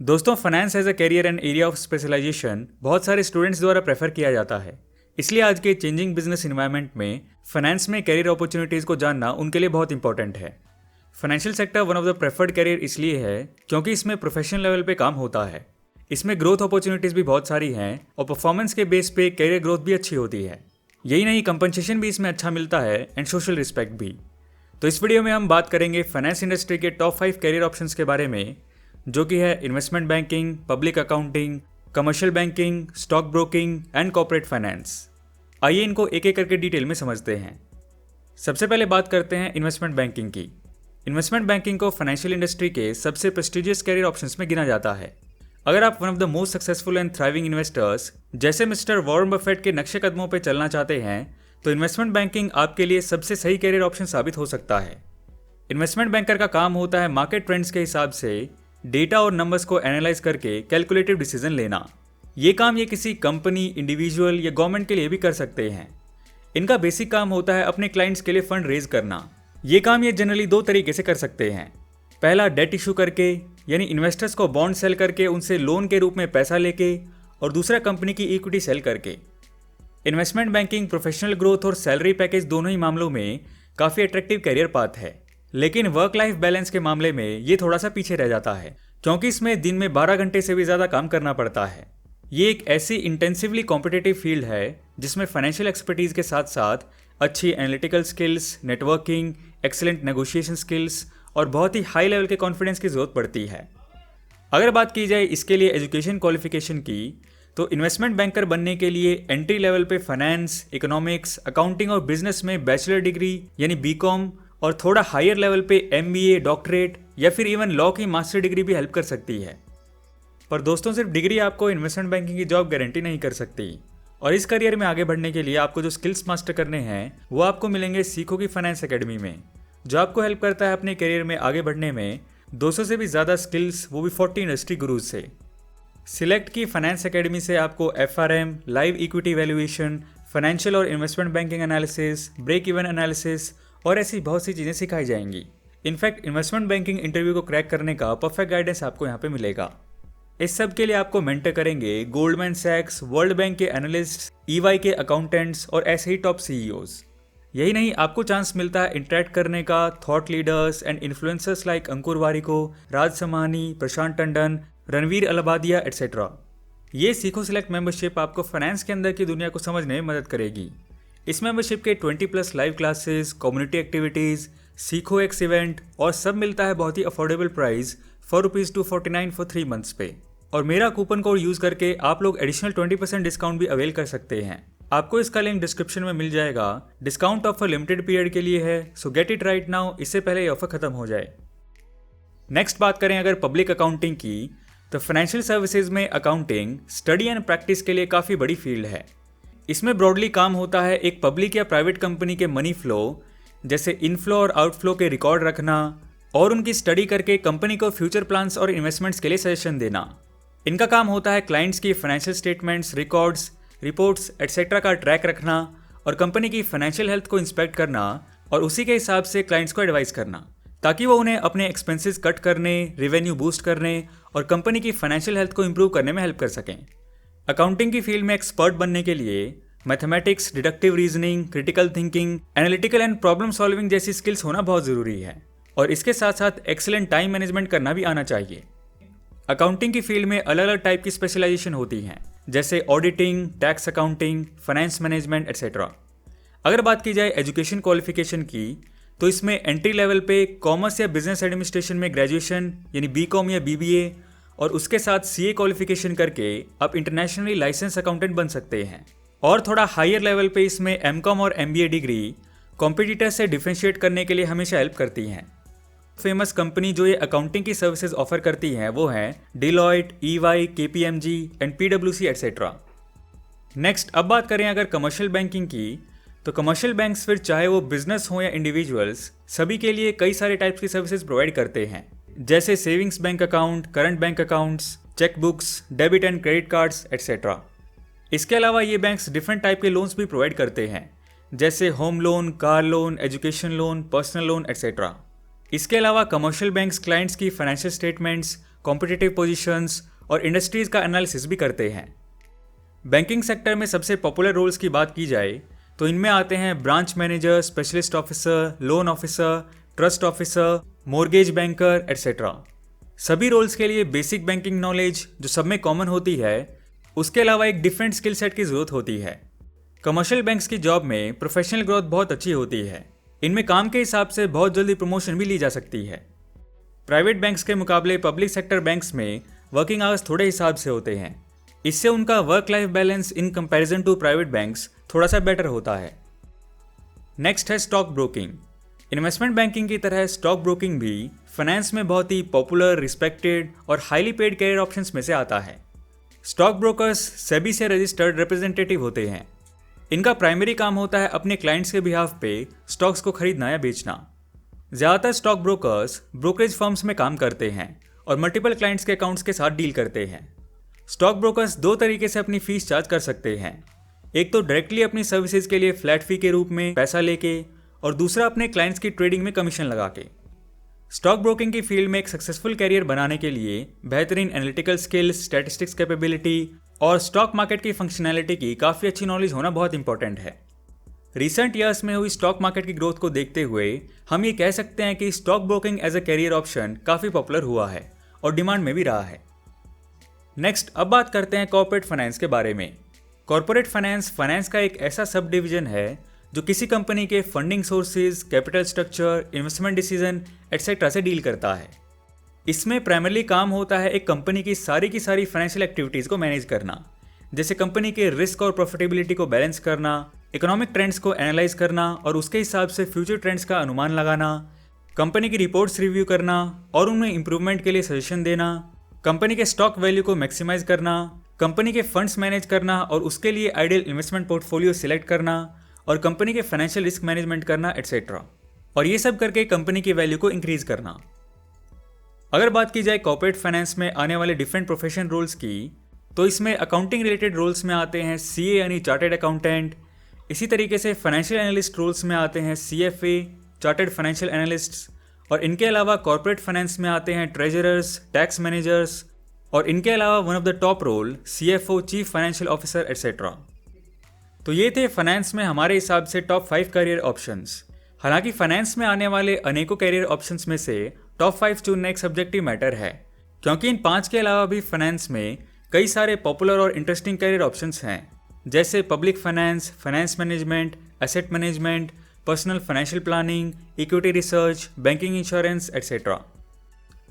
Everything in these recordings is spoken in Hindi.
दोस्तों, finance as a career and area of specialisation बहुत सारे स्टूडेंट्स द्वारा प्रेफर किया जाता है। इसलिए आज के चेंजिंग बिजनेस इन्वायरमेंट में फाइनेंस में कैरियर अपॉर्चुनिटीज़ को जानना उनके लिए बहुत इंपॉर्टेंट है। Financial sector one of the preferred career इसलिए है क्योंकि इसमें प्रोफेशनल लेवल पे काम होता है। इसमें ग्रोथ अपॉर्चुनिटीज़ भी बहुत सारी हैं और परफॉर्मेंस के बेस पे कैरियर ग्रोथ भी अच्छी होती है। यही नहीं, कंपनसेशन भी इसमें अच्छा मिलता है एंड सोशल रिस्पेक्ट भी। तो इस वीडियो में हम बात करेंगे फाइनेंस इंडस्ट्री के टॉप 5 कैरियर ऑप्शंस के बारे में, जो कि है investment banking, public accounting, commercial banking, stock broking and corporate finance. आइए इनको एक एक करके डिटेल में समझते हैं। सबसे पहले बात करते हैं इन्वेस्टमेंट बैंकिंग की। इन्वेस्टमेंट बैंकिंग को फाइनेंशियल इंडस्ट्री के सबसे प्रेस्टिजियस कैरियर ऑप्शंस में गिना जाता है। अगर आप one of the most successful and thriving investors जैसे मिस्टर वॉरेन बफेट के नक्शे कदमों पर चलना चाहते हैं तो इन्वेस्टमेंट बैंकिंग आपके लिए सबसे सही कैरियर ऑप्शन साबित हो सकता है। इन्वेस्टमेंट बैंकर का काम होता है मार्केट ट्रेंड्स के हिसाब से डेटा और नंबर्स को एनालाइज करके कैलकुलेटिव डिसीजन लेना। ये काम ये किसी कंपनी, इंडिविजुअल या गवर्नमेंट के लिए भी कर सकते हैं। इनका बेसिक काम होता है अपने क्लाइंट्स के लिए फंड रेज करना। ये काम ये जनरली दो तरीके से कर सकते हैं। पहला, डेट इशू करके, यानी इन्वेस्टर्स को बॉन्ड सेल करके उनसे लोन के रूप में पैसा लेके, और दूसरा कंपनी की इक्विटी सेल करके। इन्वेस्टमेंट बैंकिंग प्रोफेशनल ग्रोथ और सैलरी पैकेज दोनों ही मामलों में काफ़ी अट्रैक्टिव कैरियर पाथ है, लेकिन वर्क लाइफ बैलेंस के मामले में ये थोड़ा सा पीछे रह जाता है क्योंकि इसमें दिन में 12 घंटे से भी ज़्यादा काम करना पड़ता है। ये एक ऐसी इंटेंसिवली कॉम्पिटिटिव फील्ड है जिसमें फाइनेंशियल एक्सपर्टीज़ के साथ साथ अच्छी analytical skills, networking, excellent negotiation skills और बहुत ही हाई लेवल के कॉन्फिडेंस की ज़रूरत पड़ती है। अगर बात की जाए इसके लिए एजुकेशन क्वालिफिकेशन की, तो इन्वेस्टमेंट बैंकर बनने के लिए एंट्री लेवल पे फाइनेंस, इकोनॉमिक्स, अकाउंटिंग और बिजनेस में बैचलर डिग्री यानी बीकॉम और थोड़ा हायर लेवल पे एमबीए, डॉक्टरेट या फिर इवन लॉ की मास्टर डिग्री भी हेल्प कर सकती है। पर दोस्तों, सिर्फ डिग्री आपको इन्वेस्टमेंट बैंकिंग की जॉब गारंटी नहीं कर सकती, और इस करियर में आगे बढ़ने के लिए आपको जो स्किल्स मास्टर करने हैं वो आपको मिलेंगे सीखो की फाइनेंस एकेडमी में, जो आपको हेल्प करता है अपने करियर में आगे बढ़ने में 200 से भी ज़्यादा स्किल्स, वो भी 40 इंडस्ट्री गुरुज से। सिलेक्ट की फाइनेंस एकेडमी से आपको FRM, live equity valuation, financial और investment banking analysis, break even analysis और ऐसी बहुत सी चीज़ें सिखाई जाएंगी। इनफैक्ट इन्वेस्टमेंट बैंकिंग इंटरव्यू को क्रैक करने का परफेक्ट गाइडेंस आपको यहाँ पे मिलेगा। इस सब के लिए आपको मेंटर करेंगे गोल्डमैन सैक्स, वर्ल्ड बैंक के एनालिस्ट, ईवाई के अकाउंटेंट्स और ऐसे ही टॉप सीईओज। यही नहीं, आपको चांस मिलता है इंटरेक्ट करने का thought leaders and influencers like Ankur Warikoo, Raj Samani, Prashant Tandon, Ranveer Allahbadia etcetera. ये सीखो सिलेक्ट मेंबरशिप आपको फाइनेंस के अंदर की दुनिया को समझने में मदद करेगी। इस मेंबरशिप के 20+ लाइव क्लासेस, कम्युनिटी एक्टिविटीज़, सीखो एक्स इवेंट और सब मिलता है बहुत ही अफोर्डेबल प्राइस ₹4.249 फॉर 3 मंथ्स पे। और मेरा कूपन कोड यूज़ करके आप लोग एडिशनल 20% डिस्काउंट भी अवेल कर सकते हैं। आपको इसका लिंक डिस्क्रिप्शन में मिल जाएगा। डिस्काउंट ऑफर लिमिटेड पीरियड के लिए है, सो गेट इट राइट नाउ, इससे पहले ये ऑफर खत्म हो जाए। नेक्स्ट बात करें अगर पब्लिक अकाउंटिंग की, तो फाइनेंशियल सर्विसेज में अकाउंटिंग स्टडी एंड प्रैक्टिस के लिए काफ़ी बड़ी फील्ड है। इसमें ब्रॉडली काम होता है एक पब्लिक या प्राइवेट कंपनी के मनी फ्लो, जैसे इनफ्लो और आउटफ्लो के रिकॉर्ड रखना और उनकी स्टडी करके कंपनी को फ्यूचर प्लान्स और इन्वेस्टमेंट्स के लिए सजेशन देना। इनका काम होता है क्लाइंट्स की financial statements, records, reports etcetera का ट्रैक रखना और कंपनी की फाइनेंशियल हेल्थ को इंस्पेक्ट करना और उसी के हिसाब से क्लाइंट्स को एडवाइस करना, ताकि वो उन्हें अपने एक्सपेंसेस कट करने, रेवेन्यू बूस्ट करने और कंपनी की फाइनेंशियल हेल्थ को इंप्रूव करने में हेल्प कर सकें। अकाउंटिंग की फील्ड में एक्सपर्ट बनने के लिए mathematics, deductive reasoning, critical thinking, analytical and problem solving जैसी स्किल्स होना बहुत ज़रूरी है, और इसके साथ साथ एक्सीलेंट टाइम मैनेजमेंट करना भी आना चाहिए। अकाउंटिंग की फील्ड में अलग अलग टाइप की स्पेशलाइजेशन होती हैं, जैसे auditing, tax accounting, finance management etcetera. अगर बात की जाए एजुकेशन क्वालिफिकेशन की, तो इसमें एंट्री लेवल पे कॉमर्स या बिजनेस एडमिनिस्ट्रेशन में ग्रेजुएशन यानी बीकॉम या बीबीए और उसके साथ सीए क्वालिफिकेशन करके आप इंटरनेशनली लाइसेंस अकाउंटेंट बन सकते हैं। और थोड़ा हायर लेवल पे इसमें एमकॉम और एमबीए डिग्री कॉम्पिटिटर से डिफरेंशिएट करने के लिए हमेशा हेल्प करती हैं। फेमस कंपनी जो ये अकाउंटिंग की सर्विसेज ऑफर करती हैं वो हैं डिलॉयट, ईवाई, केपीएमजी एंड पीडब्ल्यूसी एटसेट्रा। नेक्स्ट अब बात करें अगर कमर्शियल बैंकिंग की, तो कमर्शियल बैंक्स फिर चाहे वो बिजनेस हो या इंडिविजुअल्स, सभी के लिए कई सारे टाइप्स की सर्विसेज प्रोवाइड करते हैं, जैसे savings bank account, current bank accounts, cheque books, debit and credit cards etcetera. इसके अलावा ये बैंक्स डिफरेंट टाइप के लोन्स भी प्रोवाइड करते हैं, जैसे home loan, car loan, education loan, personal loan etcetera. इसके अलावा कमर्शियल बैंक्स क्लाइंट्स की फाइनेंशियल स्टेटमेंट्स कॉम्पिटिटिव पोजीशंस और इंडस्ट्रीज का एनालिसिस भी करते हैं। बैंकिंग सेक्टर में सबसे पॉपुलर रोल्स की बात की जाए तो इनमें आते हैं branch manager, specialist officer, loan officer, trust officer, mortgage banker etcetera. सभी रोल्स के लिए बेसिक बैंकिंग नॉलेज जो सब में कॉमन होती है, उसके अलावा एक डिफरेंट स्किल सेट की ज़रूरत होती है। कमर्शियल बैंक्स की जॉब में प्रोफेशनल ग्रोथ बहुत अच्छी होती है। इनमें काम के हिसाब से बहुत जल्दी प्रमोशन भी ली जा सकती है। प्राइवेट बैंक्स के मुकाबले पब्लिक सेक्टर बैंक्स में वर्किंग आवर्स थोड़े हिसाब से होते हैं। इससे उनका work life balance in comparison to private banks थोड़ा सा बेटर होता है। नेक्स्ट है स्टॉक ब्रोकिंग। इन्वेस्टमेंट बैंकिंग की तरह स्टॉक ब्रोकिंग भी फाइनेंस में बहुत ही पॉपुलर, रिस्पेक्टेड और हाईली पेड कैरियर ऑप्शंस में से आता है। स्टॉक ब्रोकर्स सेबी से रजिस्टर्ड रिप्रेजेंटेटिव होते हैं। इनका प्राइमरी काम होता है अपने क्लाइंट्स के बिहाफ पे स्टॉक्स को खरीदना या बेचना। ज़्यादातर स्टॉक ब्रोकर्स ब्रोकरेज फर्म्स में काम करते हैं और मल्टीपल क्लाइंट्स के अकाउंट्स के साथ डील करते हैं। स्टॉक ब्रोकर्स दो तरीके से अपनी फीस चार्ज कर सकते हैं। एक तो डायरेक्टली अपनी सर्विसेज के लिए फ्लैट फी के रूप में पैसा लेके, और दूसरा अपने क्लाइंट्स की ट्रेडिंग में कमीशन लगा के। स्टॉक ब्रोकिंग की फील्ड में एक सक्सेसफुल कैरियर बनाने के लिए बेहतरीन एनालिटिकल स्किल्स, स्टैटिस्टिक्स कैपेबिलिटी और स्टॉक मार्केट की फंक्शनैलिटी की काफ़ी अच्छी नॉलेज होना बहुत इंपॉर्टेंट है। रिसेंट ईयर्स में हुई स्टॉक मार्केट की ग्रोथ को देखते हुए हम ये कह सकते हैं कि stock broking as a career option काफ़ी पॉपुलर हुआ है और डिमांड में भी रहा है। नेक्स्ट, अब बात करते हैं कॉर्पोरेट फाइनेंस के बारे में। कॉर्पोरेट फाइनेंस का एक ऐसा सब डिवीजन है जो किसी कंपनी के funding sources, capital structure, investment decision etcetera से डील करता है। इसमें प्राइमरली काम होता है एक कंपनी की सारी फाइनेंशियल एक्टिविटीज़ को मैनेज करना, जैसे कंपनी के रिस्क और प्रॉफिटेबिलिटी को बैलेंस करना, इकोनॉमिक ट्रेंड्स को एनालाइज करना और उसके हिसाब से फ्यूचर ट्रेंड्स का अनुमान लगाना, कंपनी की रिपोर्ट्स रिव्यू करना और उनमें इंप्रूवमेंट के लिए सजेशन देना, कंपनी के स्टॉक वैल्यू को मैक्सिमाइज करना, कंपनी के फंड्स मैनेज करना और उसके लिए आइडियल इन्वेस्टमेंट पोर्टफोलियो सिलेक्ट करना और कंपनी के फाइनेंशियल रिस्क मैनेजमेंट करना एटसेट्रा। और ये सब करके कंपनी की वैल्यू को इंक्रीज करना। अगर बात की जाए कॉर्पोरेट फाइनेंस में आने वाले डिफरेंट प्रोफेशन रोल्स की, तो इसमें अकाउंटिंग रिलेटेड रोल्स में आते हैं सीए यानी चार्टर्ड अकाउंटेंट। इसी तरीके से फाइनेंशियल एनालिस्ट रोल्स में आते हैं सीएफए, चार्टर्ड फाइनेंशियल एनालिस्ट्स। और इनके अलावा कॉर्पोरेट फाइनेंस में आते हैं ट्रेजरर्स, टैक्स मैनेजर्स और इनके अलावा one of the top role CFO, chief financial officer etcetera. तो ये थे फाइनेंस में हमारे हिसाब से टॉप 5 करियर ऑप्शंस। हालांकि फाइनेंस में आने वाले अनेकों करियर ऑप्शंस में से टॉप 5 चुनना एक सब्जेक्टिव मैटर है, क्योंकि इन 5 के अलावा भी फाइनेंस में कई सारे पॉपुलर और इंटरेस्टिंग करियर ऑप्शंस हैं, जैसे public finance, finance management, asset management, personal financial planning, equity research, banking, insurance etcetera.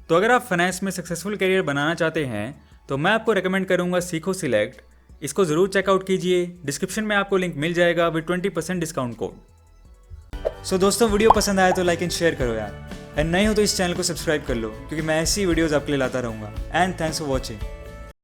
तो अगर आप फाइनेंस में सक्सेसफुल करियर बनाना चाहते हैं तो मैं आपको रेकमेंड करूंगा सीखो सिलेक्ट। इसको ज़रूर चेकआउट कीजिए। डिस्क्रिप्शन में आपको लिंक मिल जाएगा विद 20% डिस्काउंट कोड। सो दोस्तों, वीडियो पसंद आया तो लाइक एंड शेयर करो यार। एंड नए हो तो इस चैनल को सब्सक्राइब कर लो, क्योंकि मैं ऐसी वीडियोज़ आपके लिए लाता रहूँगा। And thanks for watching.